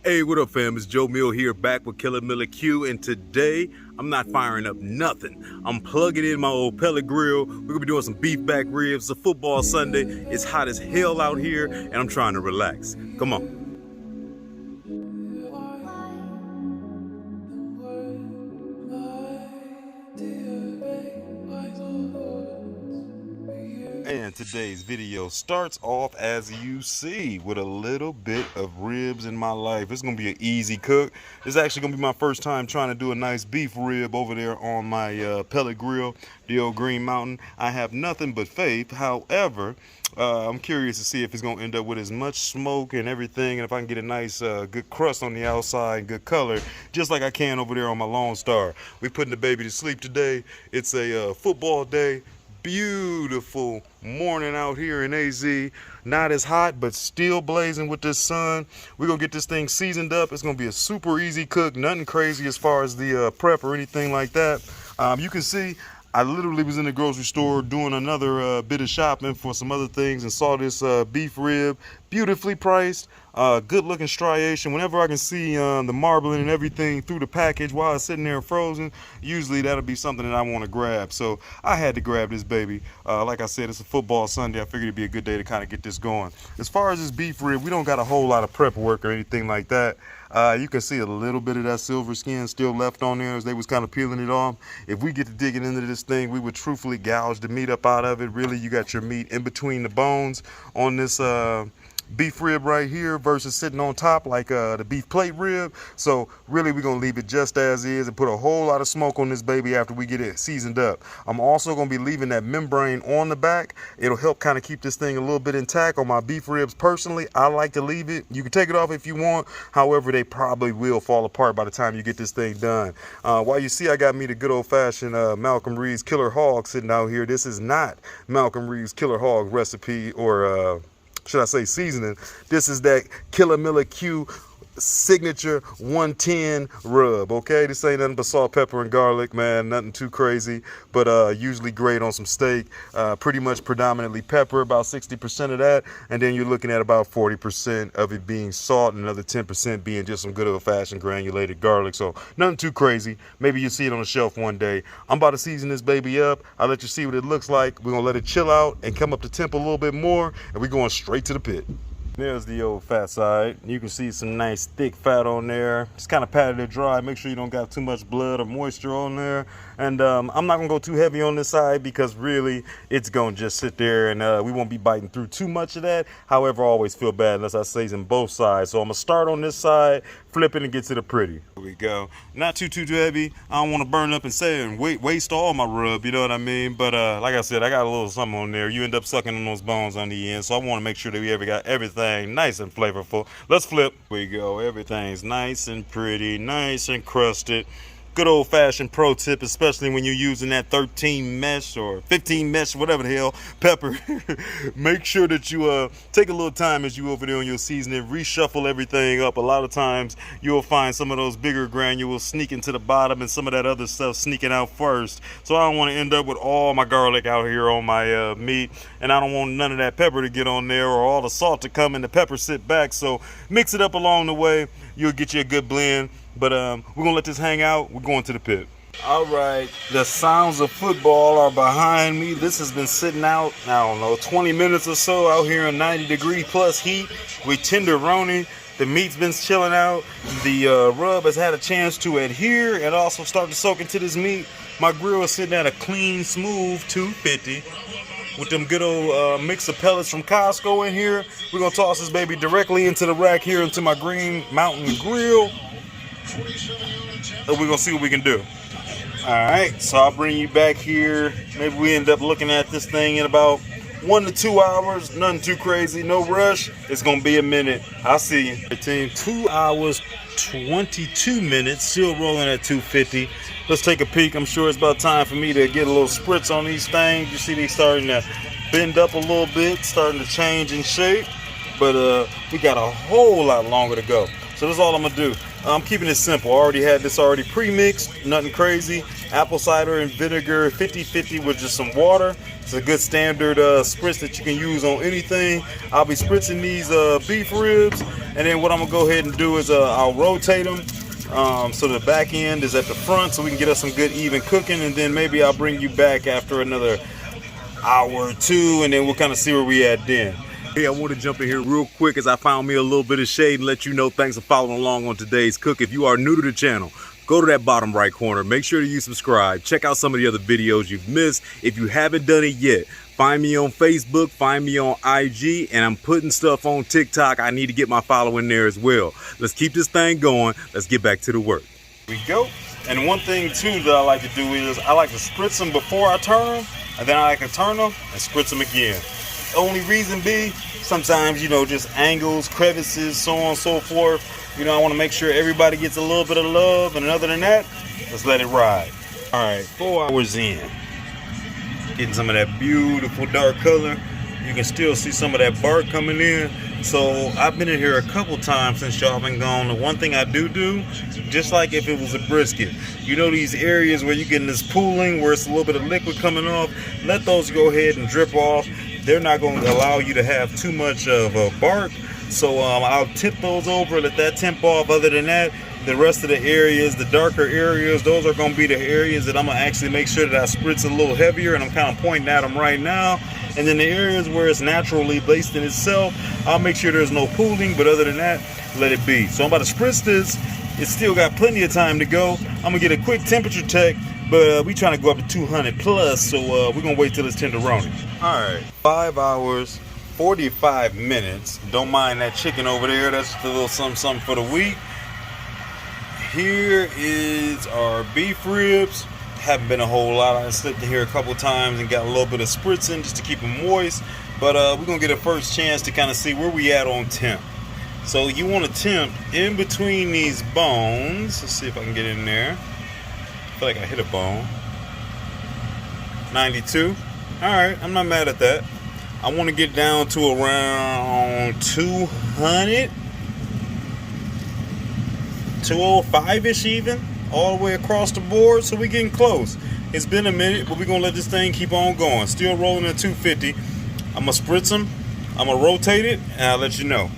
Hey, what up, fam? It's Joe Mill here, back with A.K.A, and today I'm not firing up nothing. I'm plugging in my old pellet grill. We're gonna be doing some beef back ribs. It's a football Sunday. It's hot as hell out here, and I'm trying to relax. Come on. And today's video starts off as you see with a little bit of ribs in my life. It's gonna be an easy cook. It's actually gonna be my first time trying to do a nice beef rib over there on my pellet grill, the old Green Mountain. I have nothing but faith. However, I'm curious to see if it's gonna end up with as much smoke and everything, and if I can get a nice good crust on the outside and good color, just like I can over there on my Lone Star. We putting the baby to sleep today. It's a football day. Beautiful morning out here in AZ. Not as hot, but still blazing with this sun. We're gonna get this thing seasoned up. It's gonna be a super easy cook, nothing crazy as far as the prep or anything like that. You can see I literally was in the grocery store doing another bit of shopping for some other things and saw this beef rib, beautifully priced, good looking striation. Whenever I can see the marbling and everything through the package while it's sitting there frozen, usually that'll be something that I want to grab. So I had to grab this baby. Like I said, it's a football Sunday. I figured it'd be a good day to kind of get this going. As far as this beef rib, we don't got a whole lot of prep work or anything like that. You can see a little bit of that silver skin still left on there as they was kind of peeling it off. If we get to digging into this thing, we would truthfully gouge the meat up out of it. Really, you got your meat in between the bones on this beef rib right here versus sitting on top like the beef plate rib. So really, we're gonna leave it just as is and put a whole lot of smoke on this baby after we get it seasoned up. I'm also gonna be leaving that membrane on the back. It'll help kind of keep this thing a little bit intact. On my beef ribs, personally, I like to leave it. You can take it off if you want. However, they probably will fall apart by the time you get this thing done. While you see I got me the good old-fashioned Malcolm Reed's Killer Hog sitting out here, this is not Malcolm Reed's Killer Hog recipe or should I say seasoning. This is that A.K.A signature 110 rub. Okay, this ain't nothing but salt, pepper, and garlic, man. Nothing too crazy, but usually great on some steak. Pretty much predominantly pepper, about 60% of that, and then you're looking at about 40% of it being salt and another 10% being just some good old-fashioned granulated garlic. So nothing too crazy. Maybe you'll see it on the shelf one day. I'm about to season this baby up. I'll let you see what it looks like. We're gonna let it chill out and come up to temp a little bit more, and we're going straight to the pit. There's the old fat side. You can see some nice thick fat on there. Just kind of patted it dry. Make sure you don't got too much blood or moisture on there. And I'm not gonna go too heavy on this side because really it's gonna just sit there and we won't be biting through too much of that. However, I always feel bad unless I season both sides. So I'm gonna start on this side, flip it and get to the pretty. Here we go. Not too heavy. I don't want to burn up and say and waste all my rub, you know what I mean? But like I said, I got a little something on there. You end up sucking on those bones on the end. So I want to make sure that we got everything nice and flavorful. Let's flip. Here we go. Everything's nice and pretty, nice and crusted. Good old-fashioned pro tip, especially when you're using that 13 mesh or 15 mesh, whatever the hell, pepper. Make sure that you take a little time as you over there on your seasoning, reshuffle everything up. A lot of times you'll find some of those bigger granules sneaking to the bottom and some of that other stuff sneaking out first. So I don't want to end up with all my garlic out here on my meat, and I don't want none of that pepper to get on there or all the salt to come and the pepper sit back. So mix it up along the way. You'll get you a good blend. But we're gonna let this hang out. We're going to the pit. All right, the sounds of football are behind me. This has been sitting out, I don't know, 20 minutes or so out here in 90-degree plus heat. We tenderoni. The meat's been chilling out. The rub has had a chance to adhere and also start to soak into this meat. My grill is sitting at a clean, smooth 250 with them good old mix of pellets from Costco in here. We're gonna toss this baby directly into the rack here into my Green Mountain grill. And we're gonna see what we can do. All right, so I'll bring you back here. Maybe we end up looking at this thing in about 1 to 2 hours. Nothing too crazy, no rush. It's gonna be a minute. I'll see you. 2 hours, 22 minutes, still rolling at 250. Let's take a peek. I'm sure it's about time for me to get a little spritz on these things. You see they starting to bend up a little bit, starting to change in shape. But we got a whole lot longer to go. So that's all I'm gonna do. I'm keeping it simple. I already had this already pre-mixed, nothing crazy. Apple cider and vinegar, 50-50 with just some water. It's a good standard spritz that you can use on anything. I'll be spritzing these beef ribs, and then what I'm gonna go ahead and do is I'll rotate them. So the back end is at the front, so we can get us some good even cooking, and then maybe I'll bring you back after another hour or two, and then we'll kind of see where we at then. Hey, I want to jump in here real quick as I found me a little bit of shade and let you know thanks for following along on today's cook. If you are new to the channel, go to that bottom right corner. Make sure that you subscribe. Check out some of the other videos you've missed. If you haven't done it yet, find me on Facebook, find me on IG, and I'm putting stuff on TikTok. I need to get my following there as well. Let's keep this thing going. Let's get back to the work. Here we go. And one thing too that I like to do is I like to spritz them before I turn them, and then I like to turn them and spritz them again. Only reason be, sometimes, you know, just angles, crevices, so on and so forth. You know, I want to make sure everybody gets a little bit of love, and other than that, let's let it ride. All right, 4 hours in. Getting some of that beautiful dark color. You can still see some of that bark coming in. So I've been in here a couple times since y'all been gone. The one thing I do, just like if it was a brisket, you know these areas where you're getting this pooling, where it's a little bit of liquid coming off, let those go ahead and drip off. They're not going to allow you to have too much of a bark. So I'll tip those over, let that temp off. Other than that, the rest of the areas, the darker areas, those are going to be the areas that I'm going to actually make sure that I spritz a little heavier, and I'm kind of pointing at them right now. And then the areas where it's naturally based in itself, I'll make sure there's no pooling, but other than that, let it be. So I'm about to spritz this. It's still got plenty of time to go. I'm going to get a quick temperature check, but we trying to go up to 200 plus, so we're going to wait till it's tenderoni. All right, 5 hours, 45 minutes. Don't mind that chicken over there. That's just a little something for the week. Here is our beef ribs. Haven't been a whole lot. I slipped in here a couple times and got a little bit of spritzing just to keep them moist. But we're going to get a first chance to kind of see where we at on temp. So you want to temp in between these bones. Let's see if I can get in there. I feel like I hit a bone. 92. All right, I'm not mad at that. I want to get down to around 200. 205-ish even, all the way across the board, so we're getting close. It's been a minute, but we're going to let this thing keep on going. Still rolling at 250. I'm going to spritz them. I'm going to rotate it, and I'll let you know.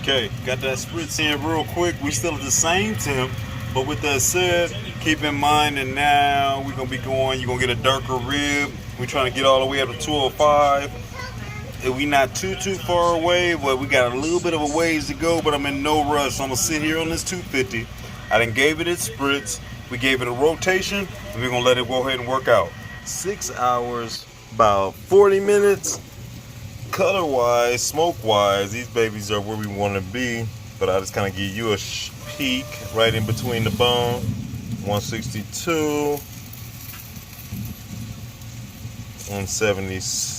Okay, got that spritz in real quick. We still at the same temp, but with that said, keep in mind that now we're going to be going, you're going to get a darker rib. We're trying to get all the way up to 205. We not too far away, but we got a little bit of a ways to go, but I'm in no rush. So I'm gonna sit here on this 250. I done gave it its spritz. We gave it a rotation, and we're gonna let it go ahead and work out. 6 hours, about 40 minutes. Color wise, smoke wise, these babies are where we want to be, but I just kind of give you a peek right in between the bone. 162, 176.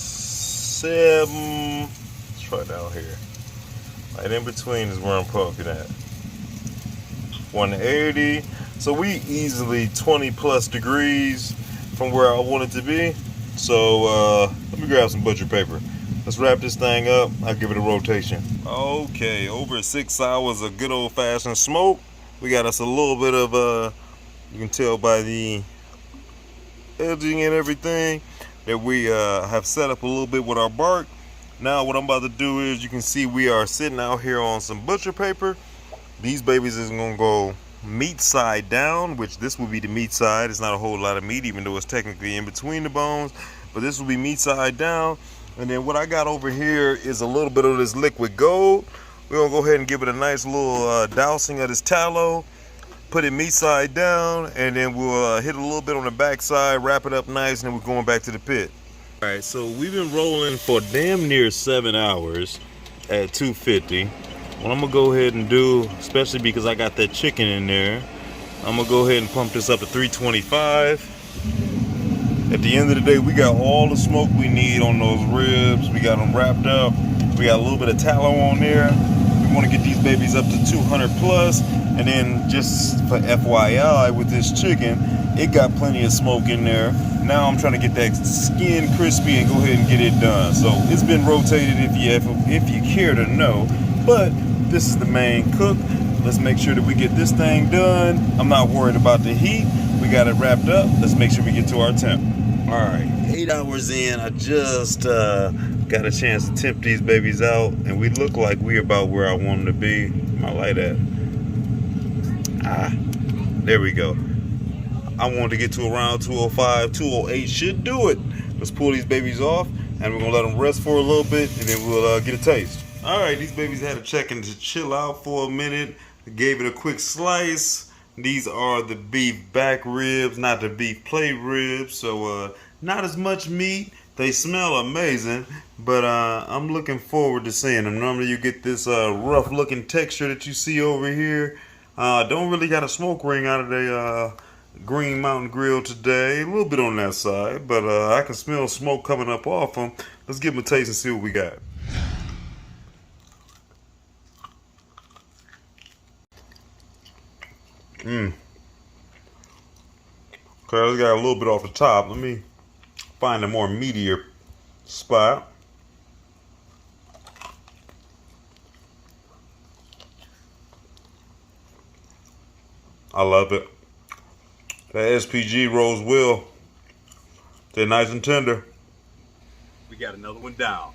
Let's try down here. Right in between is where I'm poking at. 180. So we easily 20 plus degrees from where I want it to be. So let me grab some butcher paper. Let's wrap this thing up. I'll give it a rotation. Okay, over 6 hours of good old fashioned smoke. We got us a little bit of you can tell by the edging and everything that we have set up a little bit with our bark. Now what I'm about to do is, you can see we are sitting out here on some butcher paper. These babies is gonna go meat side down, which this will be the meat side. It's not a whole lot of meat, even though it's technically in between the bones, but this will be meat side down. And then what I got over here is a little bit of this liquid gold. We're gonna go ahead and give it a nice little dousing of this tallow. Put it meat side down, and then we'll hit a little bit on the back side, wrap it up nice, and then we're going back to the pit. All right, so we've been rolling for damn near 7 hours at 250. What I'm gonna go ahead and do, especially because I got that chicken in there, I'm gonna go ahead and pump this up to 325. At the end of the day, we got all the smoke we need on those ribs. We got them wrapped up. We got a little bit of tallow on there. We want to get these babies up to 200 plus. And then just for FYI, with this chicken, it got plenty of smoke in there. Now I'm trying to get that skin crispy and go ahead and get it done. So it's been rotated if you care to know. But this is the main cook. Let's make sure that we get this thing done. I'm not worried about the heat. We got it wrapped up. Let's make sure we get to our temp. All right, 8 hours in, I just got a chance to temp these babies out, and we look like we're about where I want them to be. I like that. There we go. I wanted to get to around 205, 208 should do it. Let's pull these babies off, and we're gonna let them rest for a little bit, and then we'll get a taste. All right, these babies had a check-in to chill out for a minute. I gave it a quick slice. These are the beef back ribs, not the beef plate ribs, so not as much meat. They smell amazing, but I'm looking forward to seeing them. Normally you get this rough looking texture that you see over here. Don't really got a smoke ring out of the Green Mountain Grill today. A little bit on that side, but I can smell smoke coming up off them. Let's give them a taste and see what we got. Okay, let's got a little bit off the top. Let me find a more meatier spot. I love it. That SPG rolls well. They're nice and tender. We got another one down.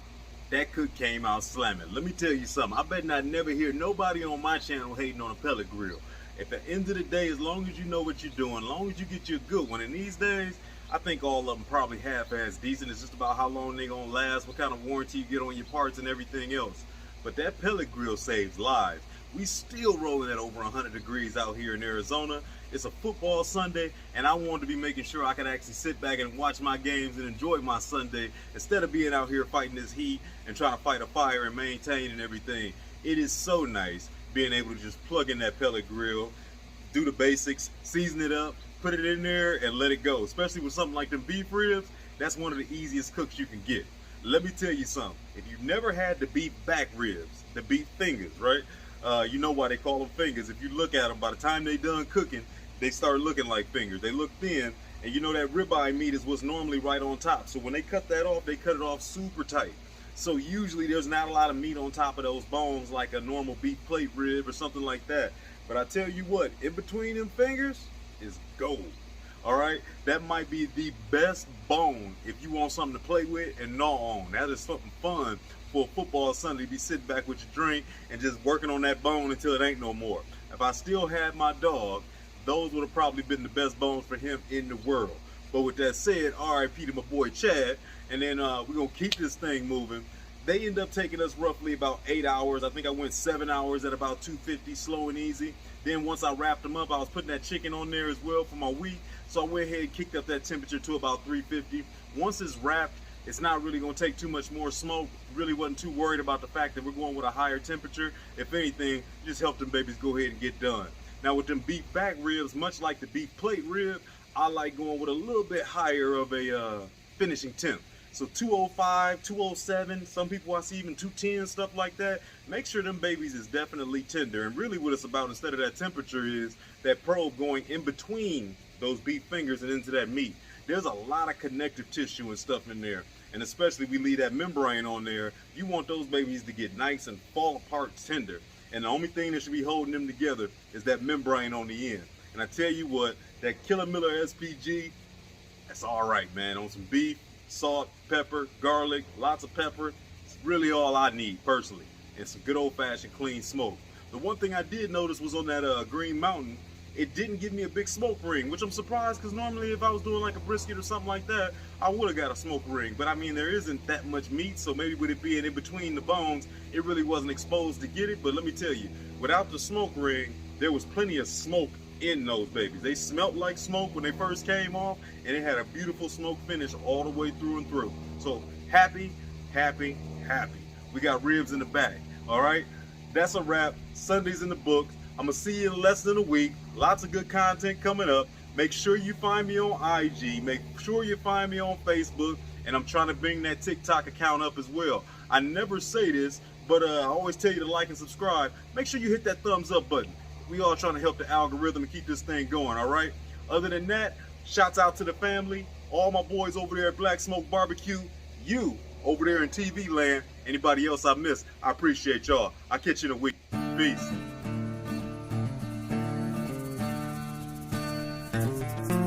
That cook came out slamming. Let me tell you something. I bet not never hear nobody on my channel hating on a pellet grill. At the end of the day, as long as you know what you're doing, as long as you get you a good one, and these days, I think all of them probably half-ass decent. It's just about how long they gonna last, what kind of warranty you get on your parts and everything else. But that pellet grill saves lives. We still rolling at over 100 degrees out here in Arizona. It's a football Sunday, and I wanted to be making sure I could actually sit back and watch my games and enjoy my Sunday instead of being out here fighting this heat and trying to fight a fire and maintain and everything. It is so nice being able to just plug in that pellet grill, do the basics, season it up, put it in there, and let it go. Especially with something like them beef ribs, that's one of the easiest cooks you can get. Let me tell you something. If you've never had the beef back ribs, the beef fingers, right? You know why they call them fingers. If you look at them, by the time they done cooking, they start looking like fingers. They look thin, and you know that ribeye meat is what's normally right on top. So when they cut that off, they cut it off super tight. So usually there's not a lot of meat on top of those bones like a normal beef plate rib or something like that. But I tell you what, in between them fingers is gold. All right, that might be the best bone if you want something to play with and gnaw on. That is something fun for a football Sunday. Be sitting back with your drink and just working on that bone until it ain't no more. If I still had my dog, those would have probably been the best bones for him in the world. But with that said, RIP to my boy Chad, and then we're gonna keep this thing moving. They end up taking us roughly about 8 hours. I think I went 7 hours at about 250, slow and easy. Then once I wrapped them up, I was putting that chicken on there as well for my wheat. So I went ahead and kicked up that temperature to about 350. Once it's wrapped, it's not really gonna take too much more smoke. Really wasn't too worried about the fact that we're going with a higher temperature. If anything, just help them babies go ahead and get done. Now with them beef back ribs, much like the beef plate rib, I like going with a little bit higher of a finishing temp. So 205, 207, some people I see even 210, stuff like that. Make sure them babies is definitely tender. And really what it's about instead of that temperature is that probe going in between those beef fingers and into that meat. There's a lot of connective tissue and stuff in there. And especially we leave that membrane on there, you want those babies to get nice and fall apart tender. And the only thing that should be holding them together is that membrane on the end. And I tell you what, that Killer Miller SPG, that's all right, man. On some beef, salt, pepper, garlic, lots of pepper. It's really all I need personally. And some good old-fashioned clean smoke. The one thing I did notice was on that Green Mountain, it didn't give me a big smoke ring, which I'm surprised because normally if I was doing like a brisket or something like that, I would have got a smoke ring. But I mean, there isn't that much meat, so maybe with it being in between the bones, it really wasn't exposed to get it. But let me tell you, without the smoke ring, there was plenty of smoke in those babies. They smelt like smoke when they first came off, and it had a beautiful smoke finish all the way through and through. So happy, happy, happy. We got ribs in the back. All right, that's a wrap. Sunday's in the books. I'm gonna see you in less than a week. Lots of good content coming up. Make sure you find me on IG. Make sure you find me on Facebook. And I'm trying to bring that TikTok account up as well. I never say this, but I always tell you to like and subscribe. Make sure you hit that thumbs up button. We all trying to help the algorithm and keep this thing going, all right? Other than that, shouts out to the family, all my boys over there at Black Smoke Barbecue, you over there in TV land, anybody else I missed, I appreciate y'all. I'll catch you in a week. Peace. it.